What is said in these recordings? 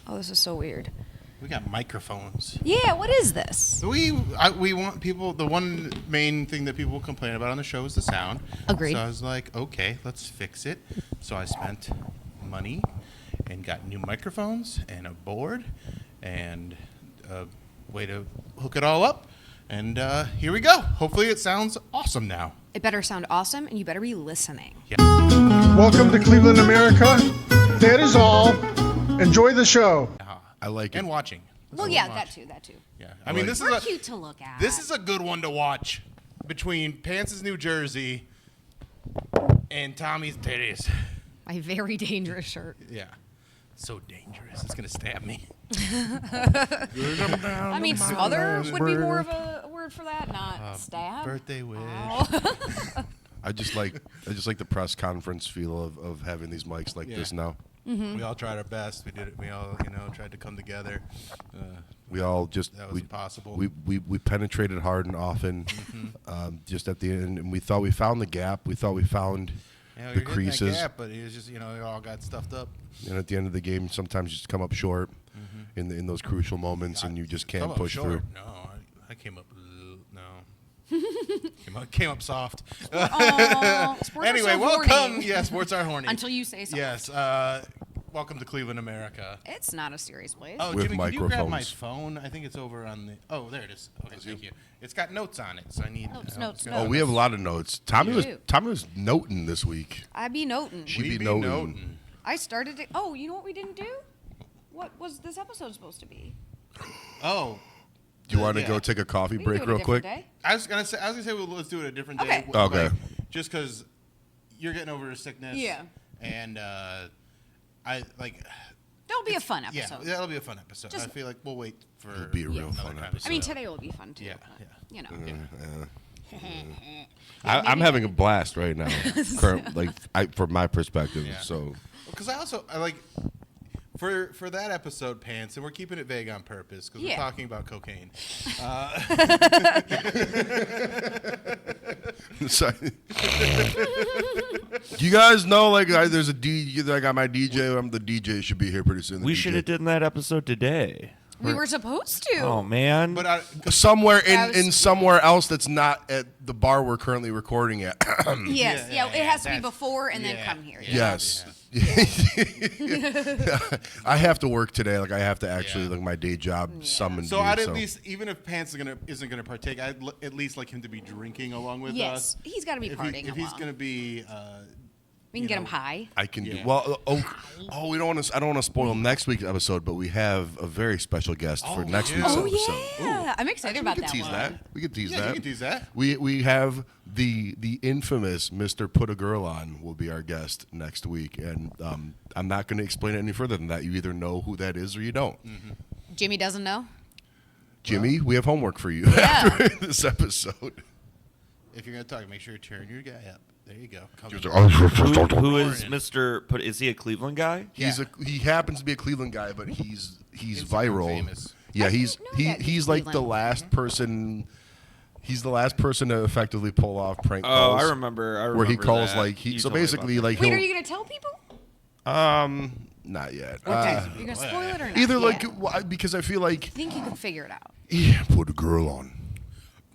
Oh, this is so weird. We got microphones. Yeah, what is this? We want people. The one main thing that people complain about on the show is the sound. Agreed. So I was like, okay, let's fix it. So I spent money and got new microphones and a board and a way to hook it all up. And here we go. Hopefully it sounds awesome now. It better sound awesome, and you better be listening. Yeah. Welcome to Cleveland, America. That is all. Enjoy the show. I like it. And watching. Well, yeah, that too. Yeah. I mean, this We're is cute to look at. This is a good one to watch between Pants' New Jersey and Tommy's titties. My very dangerous shirt. Yeah. So dangerous. It's going to stab me. I mean, smother would be more of a word for that, not stab. Birthday wish. Oh. I just like the press conference feel of having these mics like this now. Mm-hmm. We all tried our best. We did it. We all, tried to come together. We all just That was impossible. We penetrated hard and often. Just at the end, and we thought we found the gap. We thought we found Yeah, the you're hitting creases. that gap, but it was just, it all got stuffed up. And at the end of the game, sometimes you just come up short in those crucial moments, and you just Come can't up push short. through. No, I came up. No. came up soft. Oh, sports Anyway, are so welcome. horny. Yeah, sports are horny. Until you say so. Yes. Welcome to Cleveland, America. It's not a serious place. Oh, With Jimmy, can you grab my microphones. phone? I think it's over on the. Oh, there it is. Okay, thank you. It's got notes on it, so I need. Notes. Oh, we have a lot of notes. Tommy do. was noting this week. I be noting. She We be be noting. noting. I started it. Oh, you know what we didn't do? What was this episode supposed to be? Oh, Do you want to Yeah. go take a coffee We can break do it a real quick? different day. I was gonna say. Well, let's do it a different day. Okay. Okay. Like, just because you're getting over a sickness. Yeah. And I like. That'll be a fun Yeah, episode. that'll be a fun episode. Just- I feel like we'll wait for. It'll be a real another fun kind of episode. I mean, today will be fun too. Yeah, but, yeah. I'm having a blast right now, from my perspective. Yeah. So Because I like for that episode, Pants, and we're keeping it vague on purpose because Yeah. we're talking about cocaine. Sorry. Do you guys know there's a DJ? I got my DJ. I'm the DJ. Should be here pretty soon. We should have done that episode today. We were supposed to. Oh man! But somewhere That was- in somewhere else that's not at the bar we're currently recording at. Yes. Yeah, Yeah. It has to be that's- before and then yeah, come here. yeah. Yes. I have to work today. I have to actually my day job summoned so me. I'd at least, even if Pants isn't gonna partake, I'd at least like him to be drinking along with Yes. us. He's got to be partying If he's along. gonna be. We can get him high. I can do Yeah. well. We don't want to. I don't want to spoil next week's episode, but we have a very special guest for next week's Oh episode. yeah. I'm excited about We can that tease one. that. We can tease Yeah, that. you can tease that. We have the infamous Mr. Put a Girl On will be our guest next week, and I'm not going to explain it any further than that. You either know who that is or you don't. Jimmy doesn't know. Jimmy, we have homework for you Yeah. after this episode. If you're gonna talk, make sure you turn your guy up. There you go. Who is Mr. Is he a Cleveland guy? He happens to be a Cleveland guy, but he's Instagram viral. famous. Yeah, I he's didn't know that he's he's like the Cleveland. last person. He's the last person to effectively pull off prank Oh, calls. I remember. Where he calls that. You so told me basically about like Wait, are he'll you gonna tell people? not yet. Okay. You're gonna spoil it or not? Either Yeah. because I feel like I think you can figure it out. yeah, put a girl on.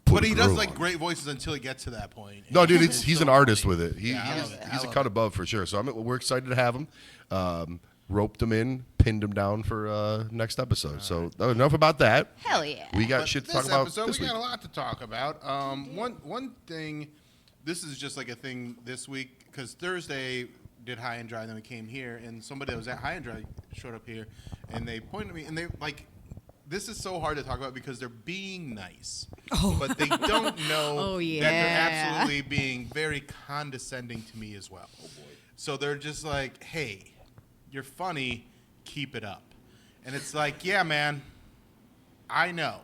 But he does like great voices until he gets to that point. No, dude, It's he's so an artist funny. with it. Yeah, I He's, love it. he's I a love cut it. above for sure. So we're excited to have him. Roped him in, pinned him down for next episode. So enough about that. Hell yeah. We got But shit to this talk about episode, this we week. got a lot to talk about. One thing, this is just like a thing this week because Thursday did High and Dry, then we came here, and somebody that was at High and Dry showed up here, and they pointed at me, and they like. This is so hard to talk about because they're being nice, but they don't know Oh, that yeah. they're absolutely being very condescending to me as well. So they're just like, "Hey, you're funny, keep it up," and it's like, "Yeah, man, I know."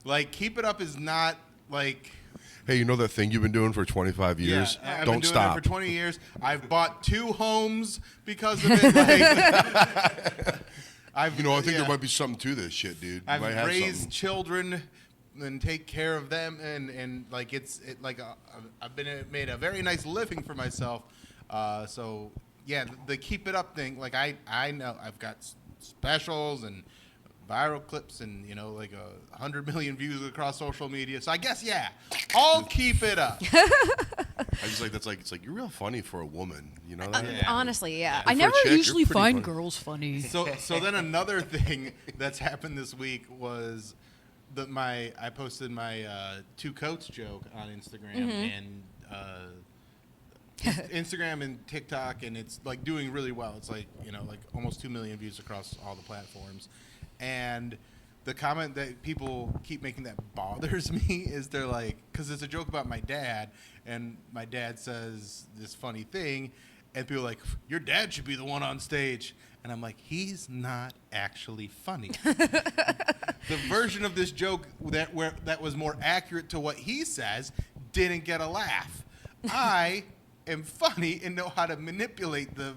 Like, keep it up is not like. Hey, you know that thing you've been doing for 25 years? Yeah, I've Don't been doing stop. it for 20 years. I've bought 2 homes because of it. Like, I think there might be something to this shit, dude. You might I've have raised something. children and take care of them, and like I've made a very nice living for myself. So yeah, the keep it up thing. Like I know I've got specials and viral clips and like 100 million views across social media. So I guess I'll keep it up. I just like it's like you're real funny for a woman, you know that? Honestly, yeah. And I for a never chick, you're usually pretty find funny. girls funny. So then another thing that's happened this week was I posted my 2 coats joke on Instagram and Instagram and TikTok, and it's like doing really well. It's like like almost 2 million views across all the platforms. And the comment that people keep making that bothers me is they're like, because it's a joke about my dad, and my dad says this funny thing, and people are like, your dad should be the one on stage. And I'm like, he's not actually funny. The version of this joke that was more accurate to what he says didn't get a laugh. I am funny and know how to manipulate the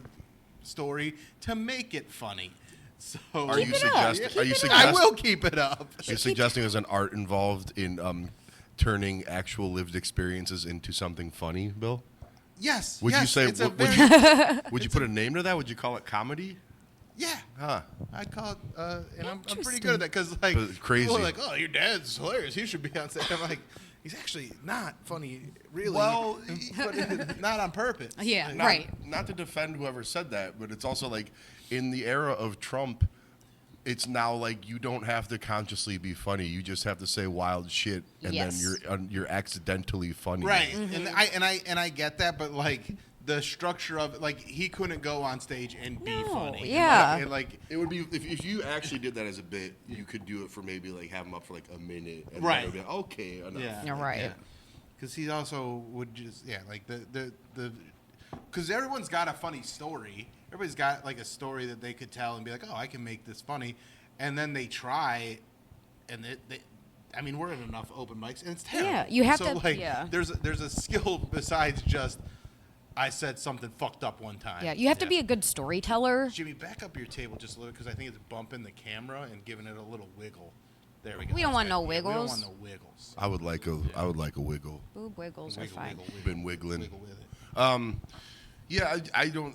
story to make it funny. So Are you suggesting? I will keep it up. You're suggesting there's an art involved in turning actual lived experiences into something funny, Bill? Yes. Would you say? it's a Would you put a name to that? Would you call it comedy? Yeah. Huh. I'd call it, and I'm pretty good at that because like But it's crazy. people are like, oh, your dad's hilarious. He should be on stage. I'm like, he's actually not funny, really. Well, but not on purpose. Yeah, Like, right. Not to defend whoever said that, but it's also like in the era of Trump, it's now like you don't have to consciously be funny. You just have to say wild shit, and Yes. then you're accidentally funny. Right, and I get that, but like the structure of it, like he couldn't go on stage and be No, funny. yeah. Like It would be if you actually did that as a bit, you could do it for maybe like have him up for like a minute, and Right. then it would be like, okay, enough. Yeah, right. Because he also would just like the because everyone's got a funny story. Everybody's got like a story that they could tell and be like, oh, I can make this funny, and then they try, and I mean, we're in enough open mics, and it's terrible. Yeah, you have so, to- like, yeah. There's a skill besides just I said something fucked up one time. Yeah, you have to be a good storyteller. Jimmy, back up your table just a little because I think it's bumping the camera and giving it a little wiggle. There we go. We don't That's want better. no Yeah, we don't wiggles. want no wiggles. I would like a wiggle. Boob wiggles are Wiggle, fine. wiggle, wiggle. Been wiggling. Wiggle with it. Yeah, I don't.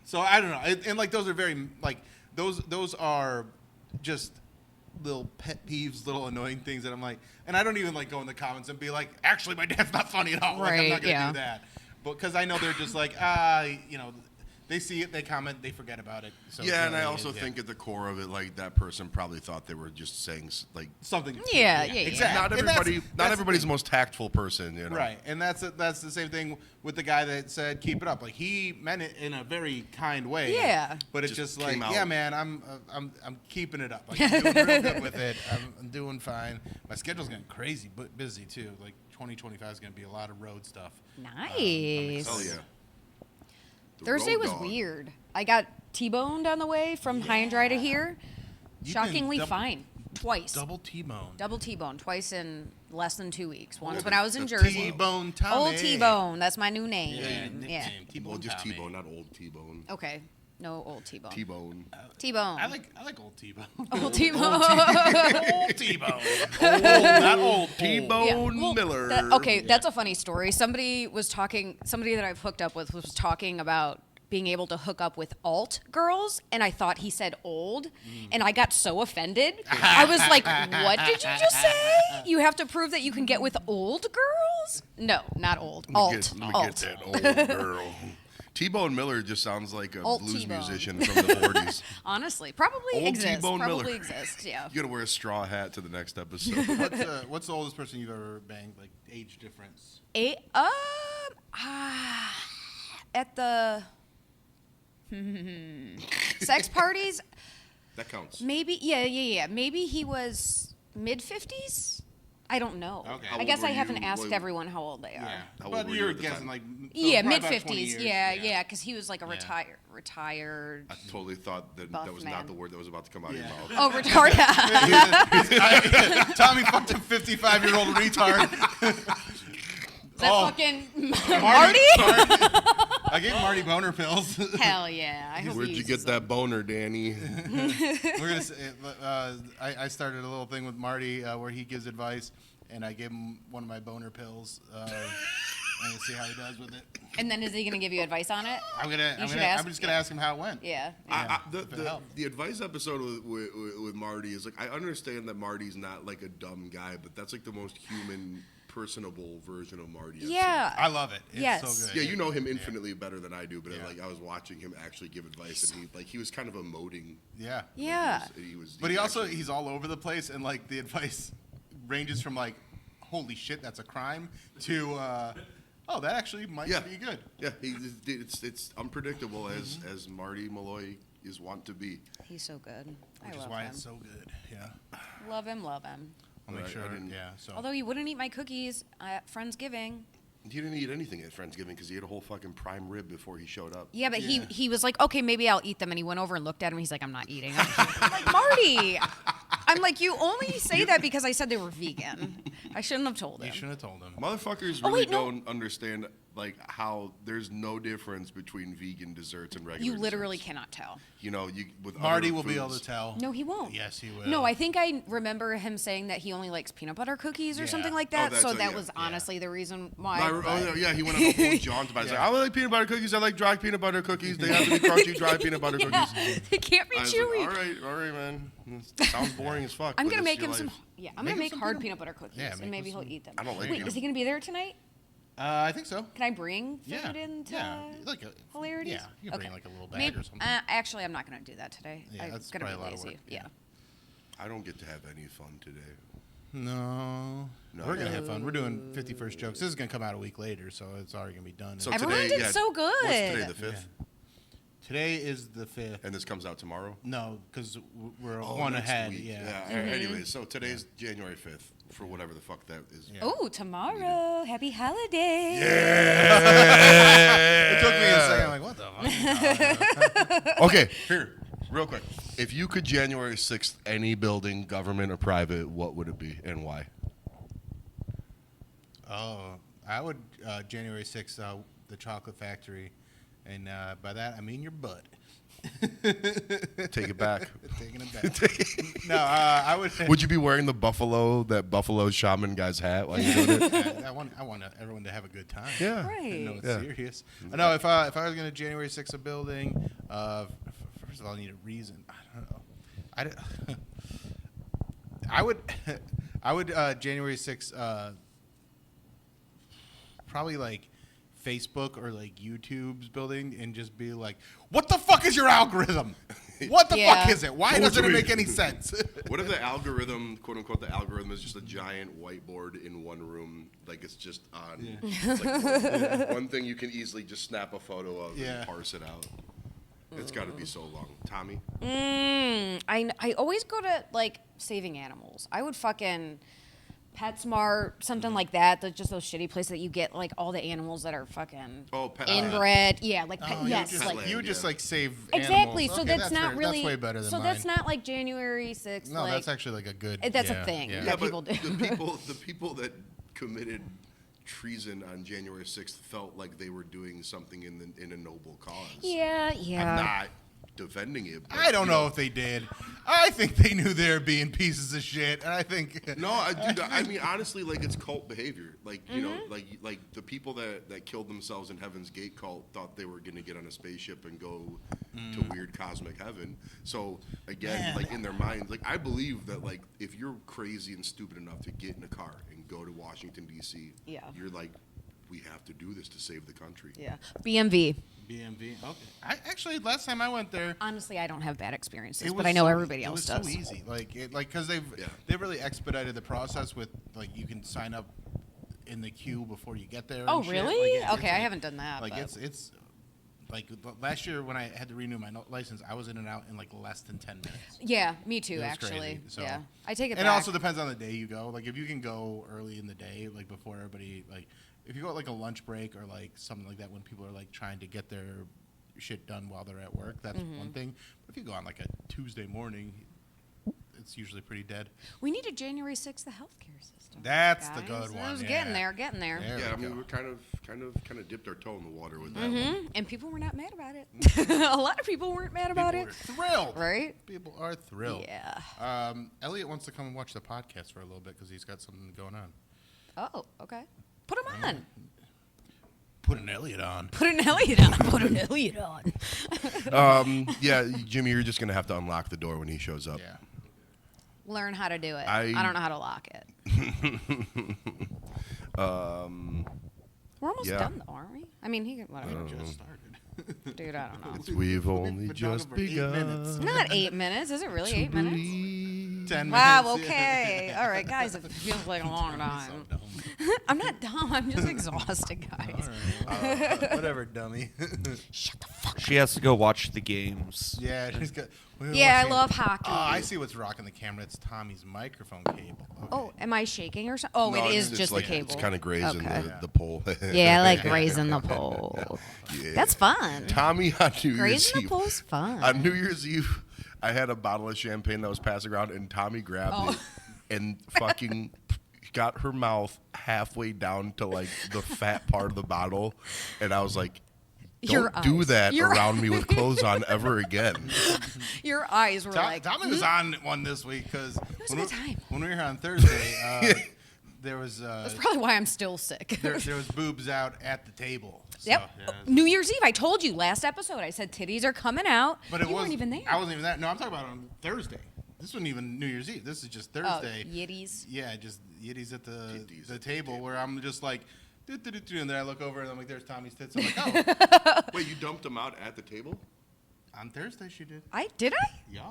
So I don't know, and like those are very like those are just little pet peeves, little annoying things that I'm like, and I don't even like go in the comments and be like, actually, my dad's not funny at all. Like, I'm Right, not gonna yeah. do that, but because I know they're just like, they see it, they comment, they forget about it. So Yeah, and I it's also yeah. think at the core of it, like that person probably thought they were just saying like. something. Yeah, exactly. Not And everybody. that's Not the everybody's the thing. most tactful person, you know. Right, and that's the same thing with the guy that said keep it up. Like he meant it in a very kind way. Yeah. But it's Just just like, came out. yeah, man, I'm keeping it up. Like I'm doing real good with it. I'm doing fine. My schedule's getting crazy, but busy too. Like 2025 is going to be a lot of road stuff. Nice. Hell yeah. The Thursday road was dog. weird. I got T-boned on the way from High and Dry to here. You've been Shockingly fine. Twice. Double T-bone. Double T-bone. Twice in less than 2 weeks. Once Oh, when I was in the Jersey. T-bone Tommy. Old T-bone. That's my new name. Yeah, Yeah. nickname. T-bone Well, just Tommy. T-bone, not old T-bone. Okay. No old T-bone. T-bone. T-bone. I like old T-bone. Old T-bone. Old T-bone. Old, not old. T-bone Yeah, well, Miller. That's a funny story. Somebody that I've hooked up with was talking about being able to hook up with alt girls, and I thought he said old, and I got so offended. I was like, what did you just say? You have to prove that you can get with old girls? No, not old. Alt. Let me Alt. get that old girl. T-Bone Miller just sounds like a Alt blues T-Bone. musician from the 40s. Honestly, probably Old exists. T-Bone Probably Miller. exists, yeah. You gotta wear a straw hat to the next episode. What's the oldest person you've ever banged? Like age difference? At the sex parties, That counts. maybe, yeah. Maybe he was mid-50s? I don't know. Okay. How I old guess were I haven't you? asked What- everyone how old they are. Yeah, How old but were you you're at the guessing time? like Yeah, probably mid about 20 50s. years. Yeah, because he was like a Yeah. retired. I totally thought that Buff that was man. not the word that was about to come out Yeah. of your mouth. Oh, retired. Tommy fucked a 55-year-old retard. Is that Oh. fucking Marty? Marty? I I gave Marty boner pills. Hell yeah. I hope Where'd he you uses get that boner, Danny? We're gonna. I started a little thing with Marty where he gives advice, and I gave him one of my boner pills. And see how he does with it. And then is he going to give you advice on it? I'm just gonna ask him how it went. Yeah. The advice episode with Marty is like, I understand that Marty's not like a dumb guy, but that's like the most human, personable version of Marty. Yeah. I love it. It's Yes. so good. Yeah, you know him infinitely better than I do, but like I was watching him actually give advice, and he was kind of emoting. Yeah. Yeah. But he's all over the place, and like the advice ranges from like, holy shit, that's a crime, to oh, that actually might be good. Yeah, it's unpredictable as Marty Malloy is wont to be. He's so good. Which is why it's so good. Yeah. Love him, love him. I'll make sure. Yeah. So. Although he wouldn't eat my cookies at Friendsgiving. He didn't eat anything at Friendsgiving because he ate a whole fucking prime rib before he showed up. Yeah, but he was like, okay, maybe I'll eat them. And he went over and looked at him. He's like, I'm not eating. I'm like, Marty. I'm like, you only say that because I said they were vegan. I shouldn't have told him. You should have told him. Motherfuckers really don't understand like how there's no difference between vegan desserts and regular. You literally desserts. cannot tell. You know, with Marty other will be able foods. to tell. No, he won't. Yes, he will. No, I think I remember him saying that he only likes peanut butter cookies or something like that. So that was honestly the reason why. He went on a whole jaunt about it. He's like, I like peanut butter cookies. I like dry peanut butter cookies. They have to be crunchy, dry peanut butter cookies. They can't be I was chewy. like, all right, man. This sounds boring as fuck. I'm but gonna it's make your him some. life. Yeah, I'm gonna make hard peanut butter cookies, and maybe he'll eat them. I don't like Wait, peanut- is he gonna be there tonight? I think so. Can I bring food into like hilarities? Yeah, you can bring like a little bag Maybe, or something. Actually, I'm not gonna do that today. Yeah, I'm that's gonna be probably a lot of lazy. work, Yeah. I don't get to have any fun today. No. We're gonna have fun. We're doing 51st jokes. This is gonna come out a week later, so it's already gonna be done. So Everyone today, did so good. What's today, the 5th? Today is the 5th. And this comes out tomorrow? No, because we're one next ahead. week. Yeah. Anyways, so today's January 5th for whatever the fuck that is. Yeah. Oh, tomorrow! Happy holiday! It took me a second. I'm like, what the fuck? Okay, here, real quick. If you could January 6th any building, government or private, what would it be and why? Oh, I would January 6th, the chocolate factory. And by that, I mean your butt. Take it back. Taking it back. No, I would. Would you be wearing that Buffalo shaman guy's hat while you're doing it? I want everyone to have a good time. Yeah. Right. No, it's serious. No, if I was going to January 6th a building, first of all, I need a reason. I don't know. I would January 6th probably like Facebook or like YouTube's building and just be like, what the fuck is your algorithm? What the fuck is it? Why doesn't it make any sense? What if the algorithm, quote unquote, the algorithm is just a giant whiteboard in one room? Like it's just on it's like one thing you can easily just snap a photo of and parse it out. It's got to be so long. Tommy? I always go to like saving animals. I would fucking PetSmart, something like that. Just those shitty places that you get like all the animals that are fucking inbred. Yeah, like you would just like save exactly. animals. So Okay, that's not fair. really. That's way better than so mine. that's not like January 6th. No, like, that's actually like a good. That's a thing that people do. The people that committed treason on January 6th felt like they were doing something in a noble cause. Yeah. I'm not defending it. But, I don't know if they did. I think they knew they were being pieces of shit, and I think no, I mean honestly, like it's cult behavior. Like you know, like the people that killed themselves in Heaven's Gate cult thought they were going to get on a spaceship and go to weird cosmic heaven. So again, like in their minds, like I believe that like if you're crazy and stupid enough to get in a car and go to Washington D.C., you're like, we have to do this to save the country. Yeah. BMV. BMV. Okay. I actually last time I went there. Honestly, I don't have bad experiences, but I know everybody else does. It was so easy, because they've really expedited the process with like you can sign up in the queue before you get there. Oh, and really? shit. Okay, I haven't done that. Like but. it's like last year when I had to renew my license, I was in and out in like less than 10 minutes. Yeah, me too. It was Actually, crazy, so. Yeah, I take it. And back. it also depends on the day you go. Like if you can go early in the day, like before everybody, like if you go at like a lunch break or like something like that when people are like trying to get their shit done while they're at work, that's one thing. But if you go on like a Tuesday morning, it's usually pretty dead. We need a January 6th the healthcare system. That's the guys. good one. It was yeah. getting there. There Yeah, I we mean, go. we're kind of dipped our toe in the water with that one. And people were not mad about it. A lot of people weren't mad about People it. are thrilled. Right? People are thrilled. Yeah. Elliot wants to come and watch the podcast for a little bit because he's got something going on. Oh, okay. Put him on. Put an Elliot on. Put an Elliot on. Put an Elliot on. Yeah, Jimmy, you're just gonna have to unlock the door when he shows up. Yeah. Learn how to do it. I don't know how to lock it. We're almost yeah. done, though, aren't we? I mean, he can, whatever. Just started. Dude, I don't know. We've only been just talking for 8 begun. minutes. Not 8 minutes. Is it really 8 minutes? Believe. 10 Wow, minutes. okay. All right, guys, it feels like a long time. So dumb. I'm not dumb. I'm just exhausted, guys. Whatever, dummy. Shut the fuck She has to go watch the games. Yeah, she's got. Yeah, I love hockey. Oh, I see what's rocking the camera. It's Tommy's microphone cable. Okay. Oh, am I shaking or something? Oh, No, it is it's just like, the cable. It's kind of grazing Okay. the pole. Yeah, I like raising the pole. Yeah. That's fun. Tommy on New Year's Raising the Eve. pole's fun. On New Year's Eve, I had a bottle of champagne that was passing around, and Tommy grabbed it and fucking got her mouth halfway down to like the fat part of the bottle, and I was like, Your "Don't do eyes. that Your around me with clothes on ever again." Your eyes were like, Tommy was on one this week because was a good time. when we were here on Thursday, there was That's probably why I'm still sick. there was boobs out at the table. So, Yep. yeah. New Year's Eve. I told you last episode. I said titties are coming out. But it you was, weren't even there. I wasn't even there. No, I'm talking about on Thursday. This wasn't even New Year's Eve. This is just Thursday. Oh, yitties. Yeah, just yitties at the Titties at the table where I'm just like, and then I look over and I'm like, there's Tommy's tits. I'm like, oh, Wait, you dumped them out at the table? on Thursday she did. Did I? Yeah.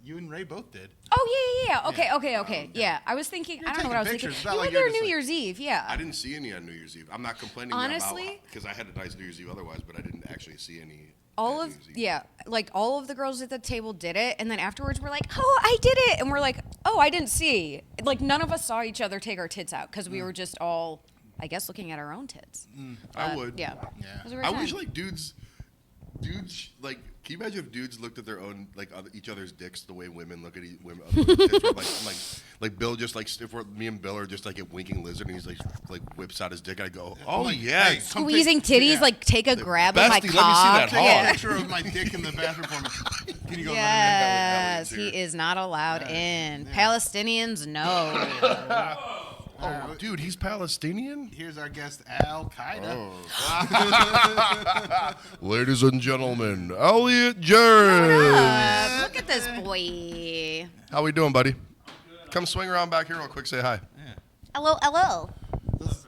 You and Ray both did. Oh yeah. Okay. Yeah. Okay. Yeah. I was thinking. You're I don't know what I was taking thinking. pictures. It's not You like were you're there just New like- Year's Eve. Yeah. I didn't see any on New Year's Eve. I'm not complaining Honestly? because I had a nice New Year's Eve otherwise, but I didn't actually see any. all at of New Year's Eve. like all of the girls at the table did it, and then afterwards we're like, oh, I did it, and we're like, oh, I didn't see. Like none of us saw each other take our tits out because we were just all, I guess, looking at our own tits. I would. Yeah. Yeah. It was a weird I time. wish like dudes like. Can you imagine if dudes looked at their own each other's dicks the way women look at women? Other dicks, where, like Bill just like if we're, me and Bill are just like a winking lizard and he's like whips out his dick. I go, oh like, yeah, hey, come Squeezing take- titties, yeah. like take a grab of my bestie, let me see cock. that Take hog. a picture of my dick in the bathroom for me. Can you go? Yes, Elliot's he here. is not allowed in. Palestinians, no. Oh, dude, he's Palestinian. Here's our guest, Al Qaeda. Ladies and gentlemen, Elliot Jarrett. Look at this boy. How we doing, buddy? Come swing around back here real quick. Say hi. Hello, hello. This,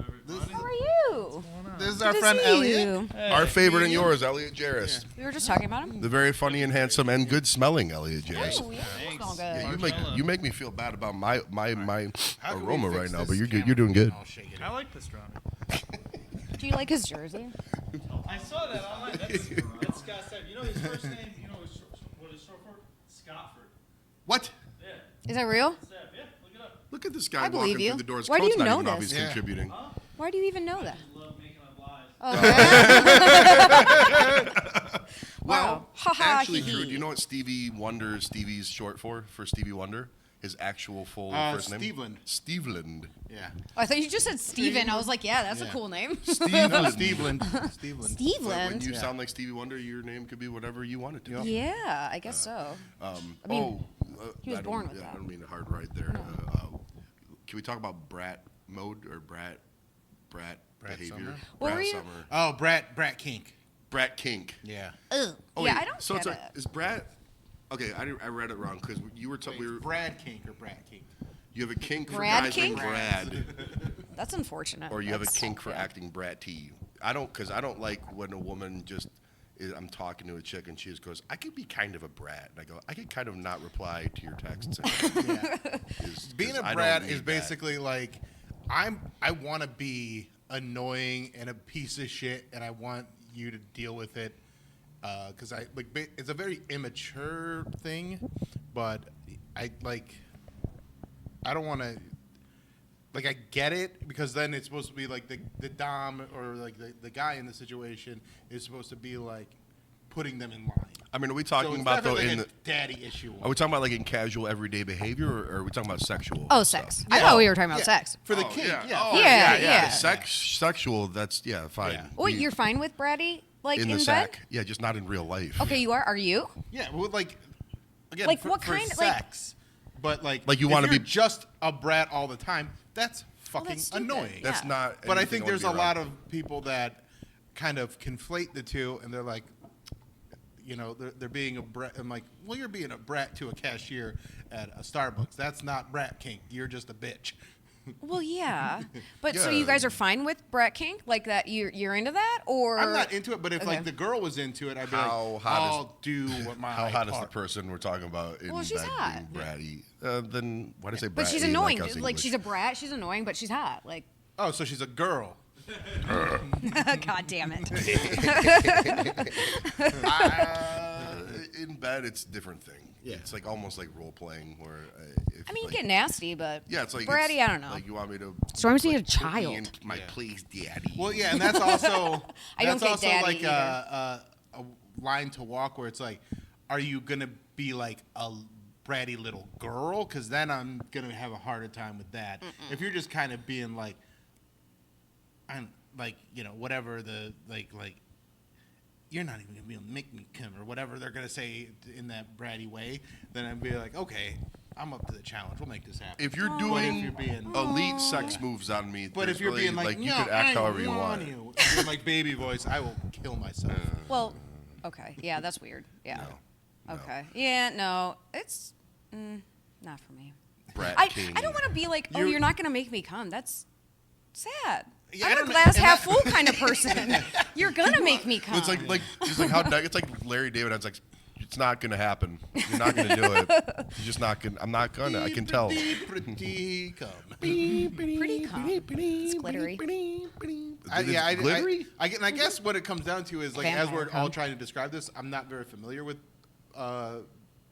How are you? this is Good our to friend see Elliot. you. Our favorite and yours, Elliot Jarrett. We were just talking about him. The very funny and handsome and good smelling Elliot Jarrett. Oh, yeah, you smell good. Yeah, you make me feel bad about my How can we aroma fix right now, this but you're good. camera? You're doing good. I'll shake it. I like pastrami. Do you like his jersey? I saw that online. That's Scott said. You know his first name? You know what it's short for? Scottford. What? Yeah. Is that real? Steph, yeah, look it up. Look at this guy I believe walking you. through the doors. Why do Coat's you not know even this? obviously Yeah. contributing. Why do you even know that? I love making up lies. Wow. Ha ha, Actually, hee Drew, hee. do you know what Stevie's short for Stevie Wonder? His actual full first name? Steveland. Steveland. Yeah. I thought you just said Steven. I was like, yeah, that's a Yeah. cool name. No, Steveland. Steveland. Like, when Steveland. you sound like Stevie Wonder, your name could be whatever you want it to. Yeah, I guess so. I mean, he was born with I that. don't mean to hard right there. Can we talk about brat mode or brat behavior? Summer? What Brat were you- summer. Oh, Brat Kink. Brat kink. Yeah. Ugh. Oh, yeah, wait, I don't so get it's it. like, is brat? Okay, I read it wrong because you were Wait, we were Brad Kink or Brat Kink? you have a kink for Brad guys kink? named Brad, That's unfortunate. or you have a That's- kink for yeah. acting bratty. I don't like when a woman just. I'm talking to a chick and she just goes, I could be kind of a brat. And I go, I could kind of not reply to your texts. Being a brat is basically like, I want to be annoying and a piece of shit, and I want you to deal with it. Because it's a very immature thing, but I don't want to. Like, I get it, because then it's supposed to be like the dom or like the guy in the situation is supposed to be like putting them in line. I mean, are we So talking it's about though definitely in like the? a daddy issue. Are we talking about like in casual everyday behavior, or are we talking about sexual? Oh, stuff? sex. I thought we were talking about Yeah. sex. For the Oh, kink, yeah. yeah. Oh, Yeah. Sexual. That's fine. Yeah. Wait, you're fine with bratty like in in the bed? sack. Yeah, just not in real life. Okay, you are. Are you? Yeah, well, like, again, Like, for, what for kind of, like- sex, but like you if wanna you're be- just a brat all the time, that's fucking that's stupid. annoying. That's Yeah. not. But I anything think wanna there's be a around. lot of people that kind of conflate the two, and they're like, you know, they're being a brat. I'm like, well, you're being a brat to a cashier at a Starbucks. That's not brat kink. You're just a bitch. Well, yeah. But so Yeah. you guys are fine with brat kink? Like that you're into that? Or I'm not into it, but if Okay. like the girl was into it, I'd be How like, hot is- I'll do what my How hot is the part. person we're talking about in Well, she's bed hot. being bratty? Then why did I say bratty? But she's annoying. Like, us Like, she's a English? brat, she's annoying, but she's hot. Like Oh, so she's a girl. God damn it. In bed, it's a different thing. Yeah. It's like almost like role playing where. If, I mean, you like, get nasty, but Yeah, it's like bratty, it's I don't know. Like you want me to. So reminds me like, of a put me child. in my Yeah. place, daddy. Well, yeah, and that's also I don't that's say also daddy like either. a line to walk where it's like, are you gonna be like a bratty little girl? Because then I'm gonna have a harder time with that. If you're just kind of being like, I'm like, you know, whatever the like you're not even gonna be able to make me come or whatever they're gonna say in that bratty way, then I'd be like, okay, I'm up to the challenge. We'll make this happen. If you're But doing if you're being elite sex moves on me, but there's if you're really, being like, you no, could act I however you want want. you, if you're like baby voice, I will kill myself. Well, okay. Yeah, that's weird. Yeah. No. Okay. Yeah, no. It's not for me. Brat I king. don't want to be like, oh, you're not going to make me come. That's sad. Yeah, I I'm a don't- glass and half that- full kind of person. You're going to make me come. It's like it's like how it's like Larry David. It's like it's not gonna happen. You're not gonna do it. You're just not gonna. I'm not gonna. I can tell. Pretty come. pretty calm. It's glittery. Glittery. I guess what it comes down to is like as Vampire we're all cum. trying to describe this, I'm not very familiar with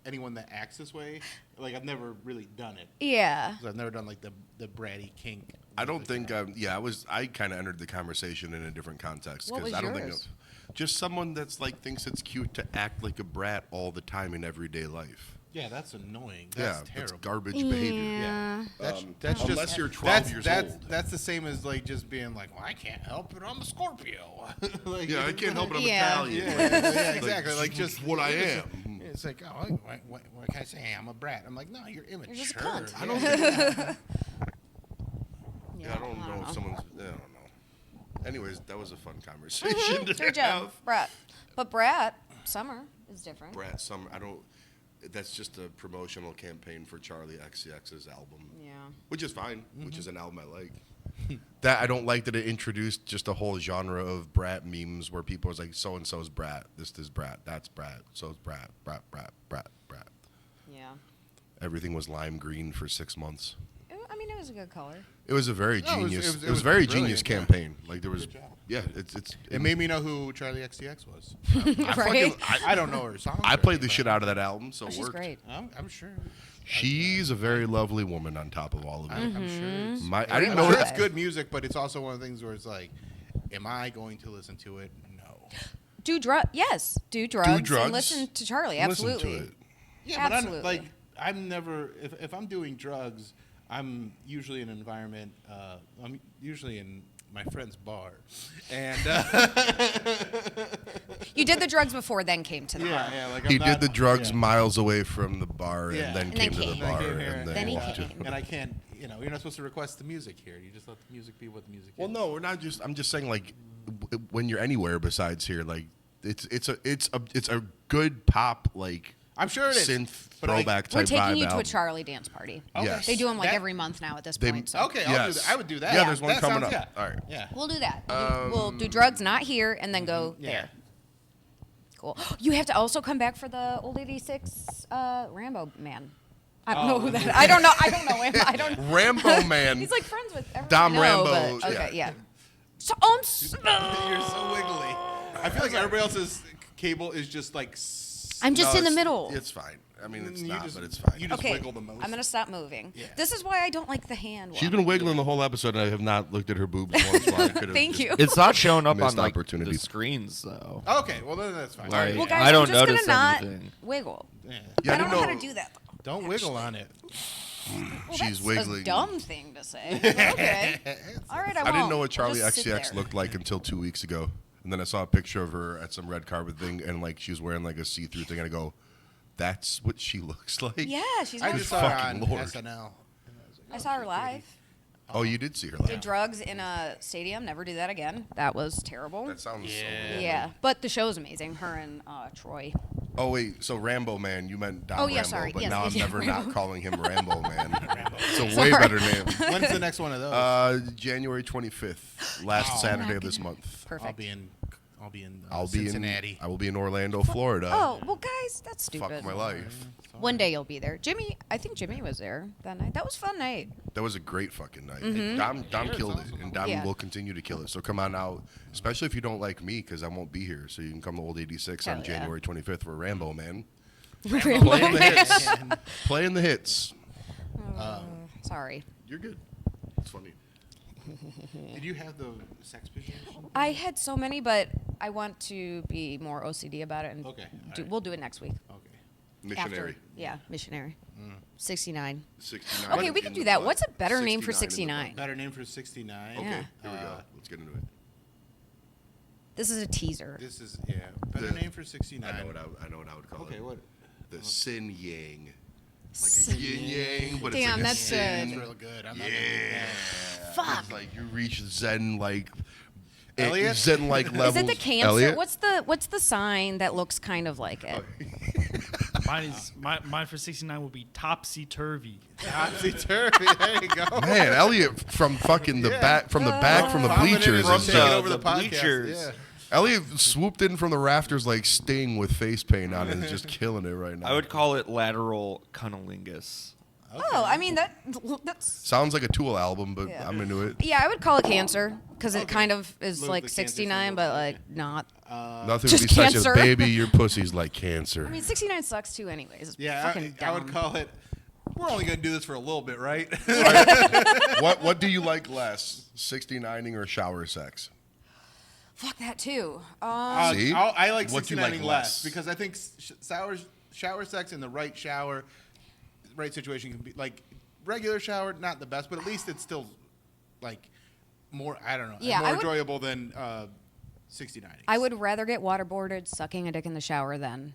anyone that acts this way. Like I've never really done it. Yeah. 'Cause I've never done like the bratty kink. I don't think. I kind of entered the conversation in a different context What was I don't yours? think. Just someone that's like thinks it's cute to act like a brat all the time in everyday life. Yeah, that's annoying. That's That's terrible. garbage behavior. Yeah, that's unless just you're 12 years that's, old. That's the same as like just being like, well, I can't help it. I'm a Scorpio. Like, Yeah, I can't help it. I'm Yeah. Italian. Yeah, exactly. Like just what I it's- am. It's like, oh, what can I say? Hey, I'm a brat. I'm like, no, you're immature. just a cunt. I don't. Yeah, I don't know if know. someone's. I don't know. Anyways, that was a fun conversation. to Good job, have. Brat. But Brat, Summer is different. Brat Summer. I don't. That's just a promotional campaign for Charlie XCX's album. Yeah. Which is fine. Which is an album I like. That I don't like that it introduced just a whole genre of brat memes where people was like, so and so's brat, this is brat, that's brat, so's brat, brat. Yeah. Everything was lime green for 6 months. I mean, it was a good color. It was a very No, it was- genius. it was- It it was was a very brilliant, genius yeah. campaign. Like there was, Good job. yeah. It made me know who Charlie XCX was. Right? I don't know her songs. I or played the anything, shit out of that album, so Oh, it she's worked. great. but I'm sure. She's a very lovely woman on top of all of it. I'm Mm-hmm. sure. It's, I didn't know I'm sure that. it's good music, but it's also one of the things where it's like, am I going to listen to it? No. Do drugs. Yes. Do drugs. drugs. And listen to Charlie. Listen Absolutely. to it. Yeah, Absolutely. but I'm never. If I'm doing drugs, I'm usually in an environment. I'm usually in my friend's bar, and You did the drugs before, then came to the bar. yeah, like He I'm did not- the drugs yeah. miles away from the bar Yeah. and then And came then to the came. And I bar came here, and Then he walked came. to. and I can't. You're not supposed to request the music here. You just let the music be what the music Well, is. no, we're not just. I'm just saying, like, when you're anywhere besides here, like, it's a good pop, like, I'm sure it is. synth but like, throwback We're type taking vibe you to a album. Charlie dance party. Yes. They do them like That- every month now at this They- point. So. Okay, I'll do Yes. that. I would do that. Yeah, there's one That coming sounds- up. Yeah. All right. Yeah. We'll do that. We'll do drugs, not here, and then go Yeah. there. Cool. You have to also come back for the old 86 Rambo man. I don't know who that. I don't know him. I don't. Rambo Man. He's like friends with everyone. Dom I know, Rambo, but- okay, yeah. yeah. So You're so wiggly. I feel like everybody else's cable is just like I'm just No, in the it's- middle. It's fine. I mean, it's You not, just- but it's fine. You just Okay, wiggle the most. I'm gonna stop moving. Yeah. This is why I don't like the hand. She's walk. been wiggling the whole episode, and I have not looked at her boobs once. While I could have Thank just- you. It's not showing up Missed on like the opportunity. screens though. Okay, well then that's fine. Like, Well, guys, I don't I'm just notice gonna not anything. wiggle. Yeah. Yeah, I don't know how to do that. Though. Don't wiggle on it. Well, She's that's wiggling. a dumb thing to say. Okay. All right, I I didn't won't. know what I'll Charlie just sit XCX there. looked like until 2 weeks ago, and then I saw a picture of her at some red carpet thing, and like she was wearing like a see-through thing, and I go, "That's what she looks like." Yeah, she's I not just saw her Fucking on Lord. SNL. I saw her live. Oh, you did see her Did live. drugs in a stadium. Never do that again. That was terrible. That sounds so. Yeah, but the show's amazing. Her and Troy. Oh wait, so Rambo Man, you meant Don Oh, yeah, Rambo, sorry. but Yes, now yes, I'm yeah, never Rambo. not calling him Rambo Man. It's a Sorry. way better name. When's the next one of those? January 25th, last Saturday of this month. Perfect. I'll be in I'll be Cincinnati. I will be in Orlando, Florida. Oh well, guys, that's stupid. Fuck my life. One day you'll be there. Jimmy, I think Jimmy was there that night. That was a fun night. That was a great fucking night. Mm-hmm. Dom killed it, and Dom Yeah. will continue to kill it. So come on out, especially if you don't like me, because I won't be here. So you can come to Old 86 on Hell yeah. January 25th for Rambo Man. Rambo Playing the hits. Playing the hits. Sorry. You're good. It's funny. Did you have the sex position? I had so many, but I want to be more OCD about it, and Okay, we'll do it next week. Okay. Missionary. After, yeah, missionary. 69. 69. Okay, we can in do the that. butt. What's a better name for 69 in the 69? Better name for 69. butt. Okay, Yeah. here we go. Let's get into it. This is a teaser. This is better name for 69. I know what I would call Okay, it. what? The Sin Yang. Like a yin yang, but Damn, it's like that's a sin. That's real good. I'm not gonna do Yeah. that. Fuck. It's like you reach Zen like Elliot? Zen like levels. Is it the Cancer? Elliot? What's the sign that looks kind of like it? Mine for 69 will be topsy turvy. Topsy turvy. There you go. Man, Elliot from fucking the Yeah. back from the Vomited bleachers. and and taking stuff. over the The podcast. bleachers. Yeah. Elliot swooped in from the rafters like Sting with face paint on and is just killing it right now. I would call it lateral cunnilingus. Oh, I mean that's Sounds like a Tool album, but Yeah. I'm into it. yeah. I would call it Cancer because it Okay. kind of is Little like bit Cancer 69, symbol, but okay. like not. Nothing just would be such cancer. a baby. Your pussy's like cancer. I mean, 69 sucks too, anyways. It's Yeah, fucking I would dumb. call it. We're only gonna do this for a little bit, right? What do you like less, 69ing or shower sex? Fuck that too. See? I like What do you 69ing like less less? because I think shower sex in the right right situation can be like regular shower, not the best, but at least it's still like more. I don't know. Yeah, more I would- enjoyable than 69. I would rather get waterboarded sucking a dick in the shower than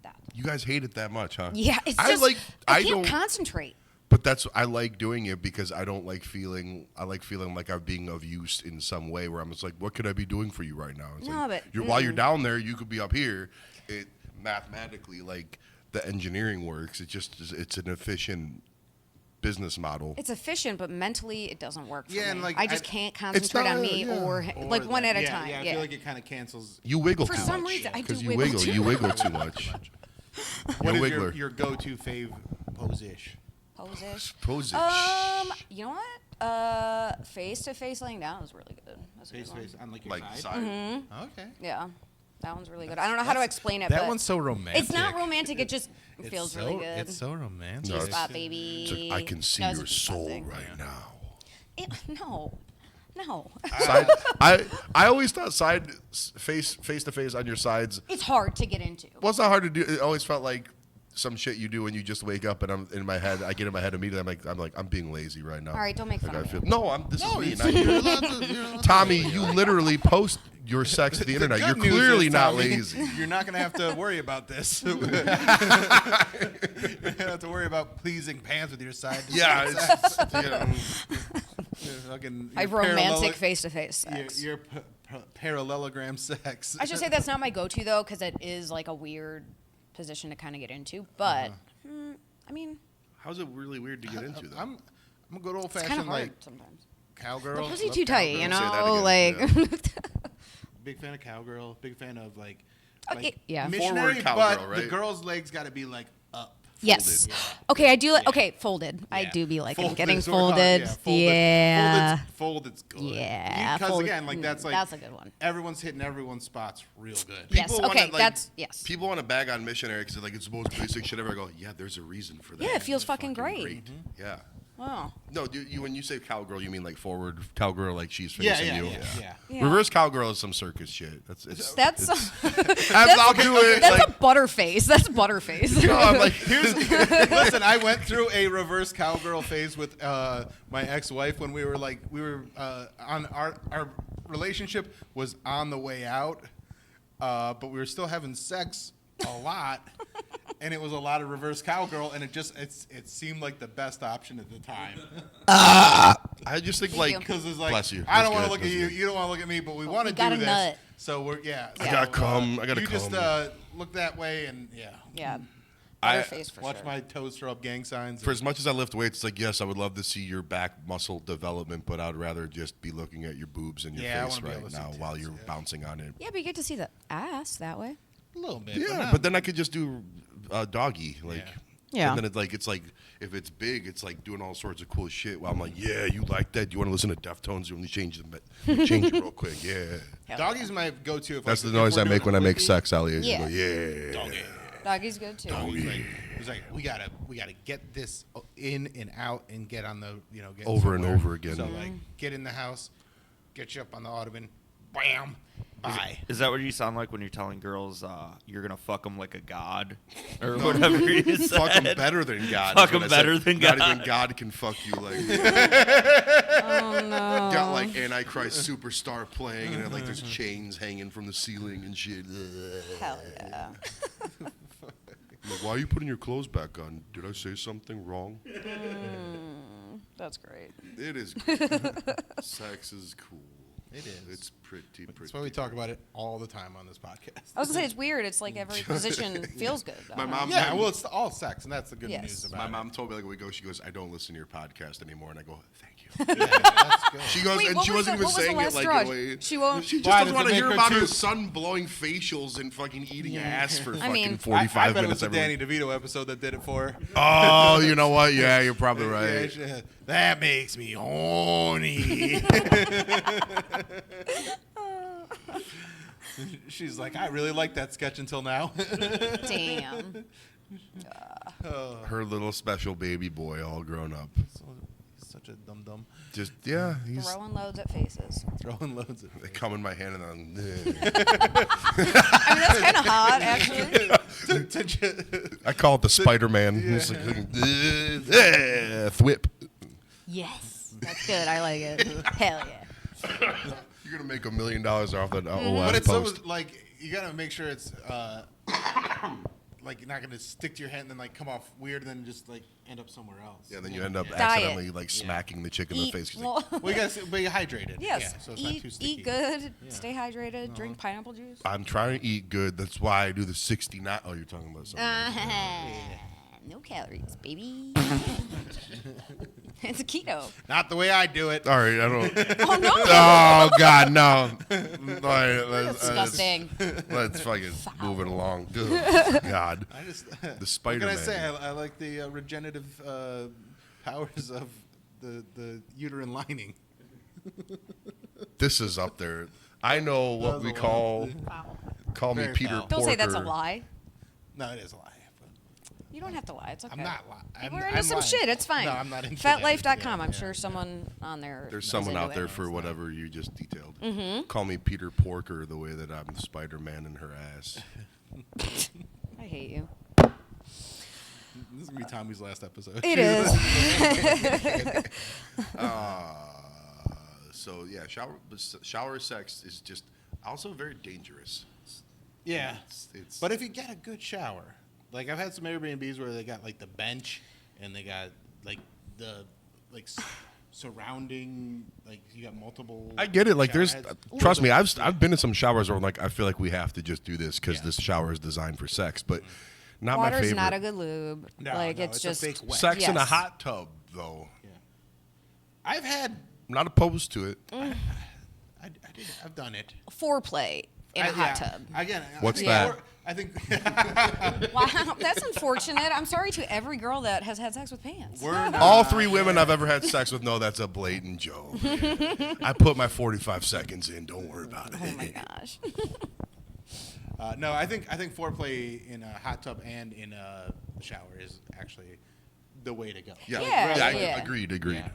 that. You guys hate it that much, huh? Yeah, it's I just like. I I can't don't. concentrate. But I like doing it because I don't like feeling. I like feeling like I'm being of use in some way. Where I'm just like, what could I be doing for you right now? It's No, like, but, while you're down there, you could be up here. It mathematically, like the engineering works. It's an efficient business model. It's efficient, but mentally it doesn't work for Yeah, me. and, like, I just I- can't concentrate on me or like one at a time. Yeah, I feel like it kind of cancels. You wiggle For too some much. reason, I do because you wiggle wiggle. too You wiggle too much. What You're is a wiggler. your go-to fave pose-ish? Pose-ish. Pose it. You know what? Face-to-face laying down is really good. That's a good Face to one. face on like your like side. side. Mm-hmm. Okay. Yeah, that one's really good. I don't know how to explain it. That but one's so romantic. It's not romantic. It just It's feels so, really good. It's so romantic. No, G-spot, baby. It's like, I can see No, it's your a G-spot soul thing. right now. No. Side, I always thought face to face on your sides. It's hard to get into. Well, it's not hard to do. It always felt like some shit you do when you just wake up, and I'm in my head. I get in my head immediately. I'm being lazy right now. All right, don't make fun Like, of I feel, me. no, this is me. Not you're you. allowed to- you're allowed to Tommy, say you that. literally post your sex to the internet. You're Good news clearly is, not Tommy, lazy. You're not going to have to worry about this. You're going to have to worry about pleasing pants with your side. Yeah, it's, you know, I have romantic face-to-face sex. Your parallelogram sex. I should say that's not my go-to though, because it is like a weird position to kind of get into. But I mean, how's it really weird to get into though? I'm a good old it's kind fashioned of hard like sometimes. cowgirl. The pussy Love too tight, cowgirl. you Say that know. again, Like, Big fan of cowgirl. Big fan of like, Okay, yeah. missionary, Forward cowgirl, but right? the girl's legs got to be like up. Yes. Yeah. Okay, I do like. Yeah. Okay, folded. I Yeah. do be liking Folded getting is what we're calling folded. it. Folded. Yeah. Folded's good. Yeah, Because folded- again, like that's like that's a good one. Everyone's hitting everyone's spots real good. Yes. People Okay. wanna, like, That's yes. People want to bag on missionary because like it's the most basic shit ever. I go, yeah, there's a reason for that. Yeah, it feels It's fucking great. Yeah. Wow. No, you when you say cowgirl, you mean like forward cowgirl, like she's Yeah, facing yeah, you. yeah. Yeah. Reverse cowgirl is some circus shit. That's I'll do it. That's like, a butterface. That's butterface. no, I'm like, Listen, I went through a reverse cowgirl phase with my ex-wife when we were on our relationship was on the way out, but we were still having sex a lot, and it was a lot of reverse cowgirl, and it seemed like the best option at the time I just think like, because it's like bless you. I don't That's want to good. look at That's you, good. you don't want to look at me, but we want to we got do a this. nut. So we're I gotta come. I gotta you just come. look that way and Yeah. I- Butterface for watch sure. my toes throw up gang signs. For as much as I lift weights, it's like, yes, I would love to see your back muscle development, but I'd rather just be looking at your boobs and your Yeah, I face wanna be able right to see now while tits, you're yeah. bouncing on it. Yeah, but you get to see the ass that way. a little bit. Yeah, but then I could just do doggy, like. Yeah. Yeah. And then it's like if it's big, it's like doing all sorts of cool shit. While I'm like, yeah, you like that? Do you want to listen to Deftones? You want me to change it real quick? Yeah. Doggy's my go-to. That's the noise I make when I make sex, Elliot. Yeah. You go, yeah. Doggy. Doggy's good too. He's like, we gotta get this in and out and get on the get Over and somewhere. over again. So like, get in the house, get you up on the ottoman, bam, bye. Is that what you sound like when you're telling girls you're gonna fuck them like a god or whatever you said? Fuck them better than God. Fuck is what 'em I said. better than Not God. even God can fuck you like. Oh no. Got like Antichrist Superstar playing, and like there's chains hanging from the ceiling and shit. Hell yeah. I'm like, why are you putting your clothes back on? Did I say something wrong? That's great. It is good. Sex is cool. It is. It's pretty. That's why we talk about it all the time on this podcast. I was gonna say it's weird. It's like every position feels good. My though. mom- Yeah, well, it's all sex, and that's the good Yes. news about My it. mom told me like a week ago. She goes, "I don't listen to your podcast anymore," and I go, "Thank you." Yeah, that's good. She goes, Wait, and what she was wasn't the- even what was the saying it last like straw? a way. She won't- She just Why, doesn't does want it to make hear her about her too- son blowing facials and fucking eating ass for I fucking mean, 45 I bet it minutes. was the every Danny DeVito episode that did it for her. Oh, you know what? Yeah, you're probably Yeah, right. that makes me horny. She's like, I really like that sketch until now. Damn. Her little special baby boy, all grown up. He's such a dum dum, Just yeah, he's Throwing loads at faces. throwing loads of. they come in my hand and I'm. I mean, that's kind of hot, actually. I call it the Spider Man. It's like, thwip. Yes. That's good. I like it. Hell yeah. You're gonna make $1 million off that But it's post. so like you gotta make sure it's like you're not gonna stick to your hand and then like come off weird and then just like end up somewhere else. Yeah, then you end up Diet. accidentally like smacking the chick in the Eat, face. 'cause well, Well, you gotta be hydrated. yes. Yeah, so it's not too sticky. Eat good. Stay hydrated. Drink pineapple juice. I'm trying to eat good. That's why I do the 69. Oh, you're talking about something. else. No calories, baby. It's a keto. Not the way I do it. All right, I don't. Oh no. Oh God, no! All right, Disgusting. Let's fucking move it along. Ugh, God, I just. the Spider What Man. can I say? I like the regenerative powers of the uterine lining. This is up there. I know what That's we a lot. call me Very Peter foul. Porker. Don't say that's a lie. No, it is a lie. But You don't have to lie. It's okay. I'm not lying. People are into some shit. It's fine. No, I'm not into that. Fatlife.com. Yeah, I'm yeah. sure someone on there. There's is someone into out there it. for whatever you just detailed. Mm-hmm. Call me Peter Porker the way that I'm Spider Man in her ass. I hate you. This is gonna be Tommy's last episode. It is. So yeah, shower sex is just also very dangerous. Yeah. It's But if you get a good shower, like I've had some Airbnbs where they got like the bench and they got like the surrounding, like you got multiple. I get it. Like shower there's, heads. trust me, I've been in some showers where I'm like, I feel like we have to just do this because Yeah. this shower is designed for sex, but not my Water's favorite. not a good lube. No, like no, it's a just fake wet. Sex in a Yes. hot tub though. I've had. I'm not opposed to it. I've done it. foreplay. in a hot tub. Again, What's Yeah. that? I think Wow, that's unfortunate. I'm sorry to every girl that has had sex with pants. we're not, All 3 women I've ever had sex with know that's a blatant joke. I put my 45 seconds in. Don't worry about it. Oh my gosh. no, I think foreplay in a hot tub and in a shower is actually the way to go. Yeah, Yeah. agreed. Yeah.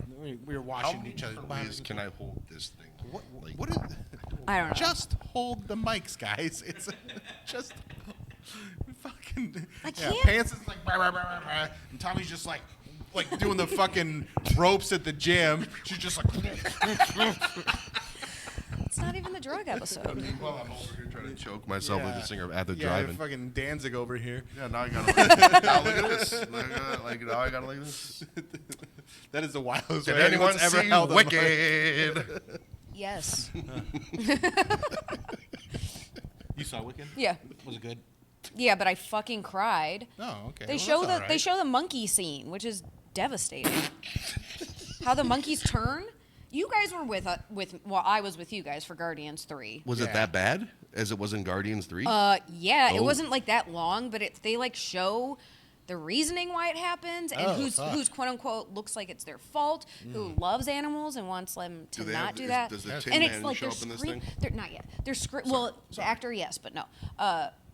We're How washing many each other's different ways bodies. can I hold this thing? What is? I don't know. Just hold the mics, guys. It's just fucking. I Yeah, can't- Pants is like, rah, rah, rah, rah, rah, and Tommy's just like doing the fucking ropes at the gym. She's just like. It's not even the drug episode. Well, I'm over here trying to choke myself like the singer at the Yeah, drive-in. fucking Danzig over here. Yeah, now I gotta now look at this. Now I gotta look at this. That is the wildest Did way anyone anyone's ever see held a mic. Wicked? Yes. You saw Wicked? Yeah. Was it good? Yeah, but I fucking cried. Oh, okay. They Well, show that's the all they right. show the monkey scene, which is devastating. How the monkeys turn. You guys were with well, I was with you guys for Guardians 3. Was Yeah. it that bad as it was in Guardians 3? Yeah, Oh. it wasn't like that long, but they like show the reasoning why it happens and Oh, who's fuck. quote unquote looks like it's their fault, who loves animals and wants them to Do they not have- do is- that. does the Tin and Man it's like show they're up in this scream- thing? They're not yet. They're well, the actor yes, but no.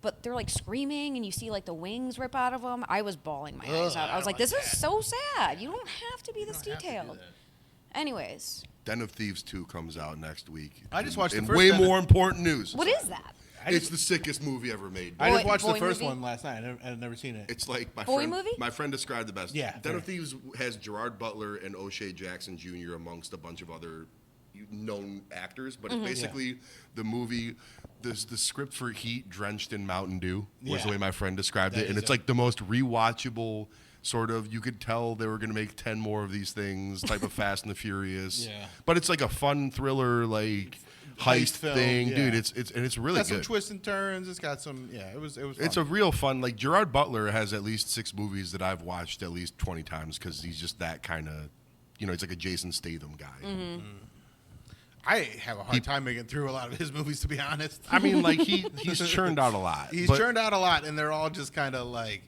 But they're like screaming, and you see like the wings rip out of them. I was bawling my eyes out. I was like, "This is so sad. You don't have to be this detailed." Anyways, Den of Thieves 2 comes out next week. I just watched the And first way Den of- more important news. what is that? It's the sickest movie ever made. I just Boy- watched the boy first movie? one last night. I've never seen it. It's like Boy movie? my friend described the best. Yeah, Den fair. of Thieves has Gerard Butler and O'Shea Jackson Jr. amongst a bunch of other known actors, but Mm-hmm. it's basically the movie. The script for Heat drenched in Mountain Dew was the Yeah. way my friend described That it, and is it's it. like the most rewatchable sort of. You could tell they were going to make 10 more of these things, type of Fast and the Furious. Yeah. But it's like a fun thriller, like heist film, thing, yeah. dude. It's really It's got good. some twists and turns. It's got some. Yeah, it was. Fun. It's a real fun. Like Gerard Butler has at least 6 movies that I've watched at least 20 times because he's just that kind of, he's like a Jason Statham guy. Mm-hmm. I have a hard time making through a lot of his movies, to be honest. I mean, like he's churned out a lot. He's but churned out a lot, and they're all just kind of like.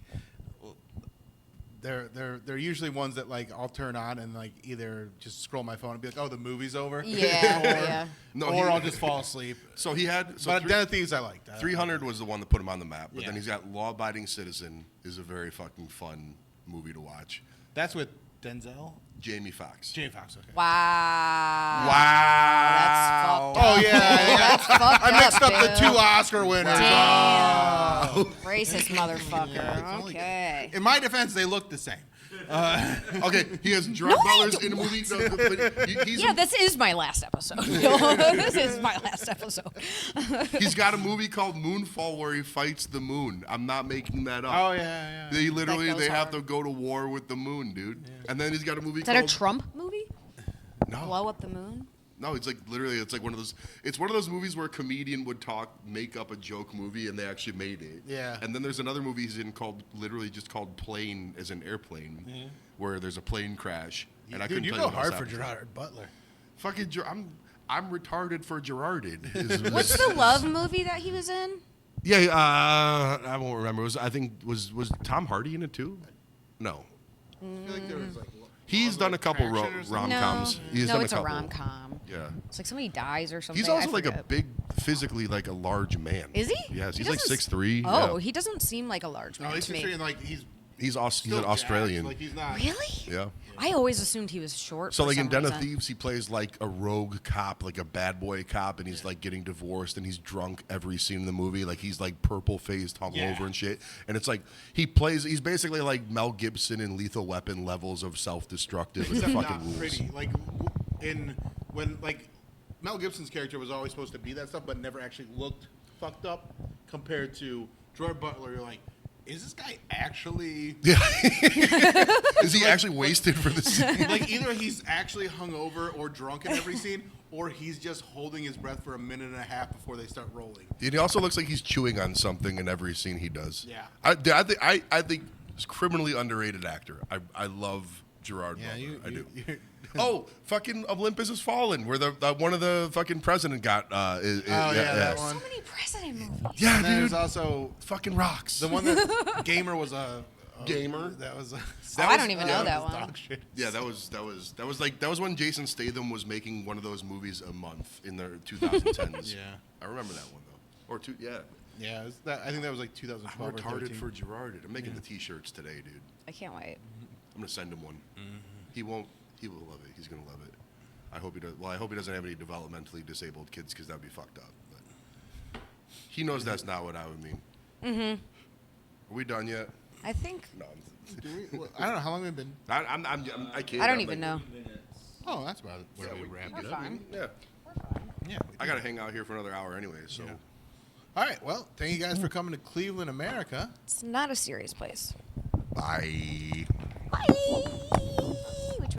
They're usually ones that like I'll turn on and like either just scroll my phone and be like, oh, the movie's over. Yeah, yeah. No, or he- I'll just fall asleep. So he had. So But Den of Thieves, I liked. 300 was the one that put him on the map. But Yeah. then he's got Law Abiding Citizen is a very fucking fun movie to watch. That's with Denzel. Jamie Foxx. Jamie Foxx. Okay. Wow. Wow. That's fucked up. Oh yeah, That's fucked I mixed up the dude. 2 Oscar winners. Damn. Racist motherfucker. Yeah, it's only- Okay. In my defense, they look the same. Okay, he has Gerard No, I Butler's in a don't. movie. No, but he's Yeah, this is my last episode. This is my last episode. he's got a movie called Moonfall where he fights the moon. I'm not making that up. Oh yeah. They literally That goes they have hard. to go to war with the moon, dude. And then he's got a movie Is that called a Trump movie? No. Blow up the moon? No, it's like literally it's like one of those movies where a comedian would make up a joke movie and they actually made it. Yeah. And then there's another movie he's in called Plane as an airplane where there's a plane crash. And I Dude, couldn't you tell go what else hard for happened. Gerard Butler. Fucking I'm retarded for Gerarded. is- What's the love movie that he was in? Yeah, I won't remember. I think was Tom Hardy in it too? No. I feel like there was like. He's done a couple Attraction or something? rom-coms. He's no, done it's a a couple. rom-com. Yeah. It's like somebody dies or something. He's also I like a forget. big, physically like a large man. Is he? Yes, He he's like doesn't 6'3". Oh, yeah. he doesn't seem like a large No, man he's to just me. saying like he's He's still an Australian. jacked, like he's not. Really? Yeah. I always assumed he was short. So for like in some Den of reason. Thieves, he plays like a rogue cop, like a bad boy cop, and he's like getting divorced, and he's drunk every scene in the movie. Like he's like purple faced, hungover Yeah. and shit. And it's like he's basically like Mel Gibson in Lethal Weapon levels of self-destructive and Except fucking not rules. pretty. Like when Mel Gibson's character was always supposed to be that stuff, but never actually looked fucked up. Compared to Gerard Butler, you're like, is this guy actually Yeah. Is he actually wasted for the scene? like either he's actually hungover or drunk in every scene, or he's just holding his breath for a minute and a half before they start rolling. And he also looks like he's chewing on something in every scene he does. Yeah. I think he's a criminally underrated actor. I love Gerard Butler. I do. Oh, fucking Olympus Has Fallen, where the one of the fucking president got. that one. So many presidents. Batman movie. Yeah, And then dude. there's also Fucking rocks. the one that Gamer was a Gamer? That was. I don't even know that was one. dog shit. Yeah, that was when Jason Statham was making one of those movies a month in the 2010s. Yeah. I remember that one though. Yeah, I think that was like 2012 I'm or retarded 13. for Gerard. I'm making the T-shirts today, dude. I can't wait. I'm gonna send him one. He won't. He will love it. He's gonna love it. I hope he does. Well, I hope he doesn't have any developmentally disabled kids because that'd be fucked up. But he knows that's not what I would mean. Are we done yet? I think. No. I don't know how long we've been. I can't. I don't even know. Oh, that's about where we wrapped it We're up. fine. Yeah. Yeah. I gotta hang out here for another hour anyway. So. Yeah. All right. Well, thank you guys for coming to Cleveland, America. It's not a serious place. Bye. Bye.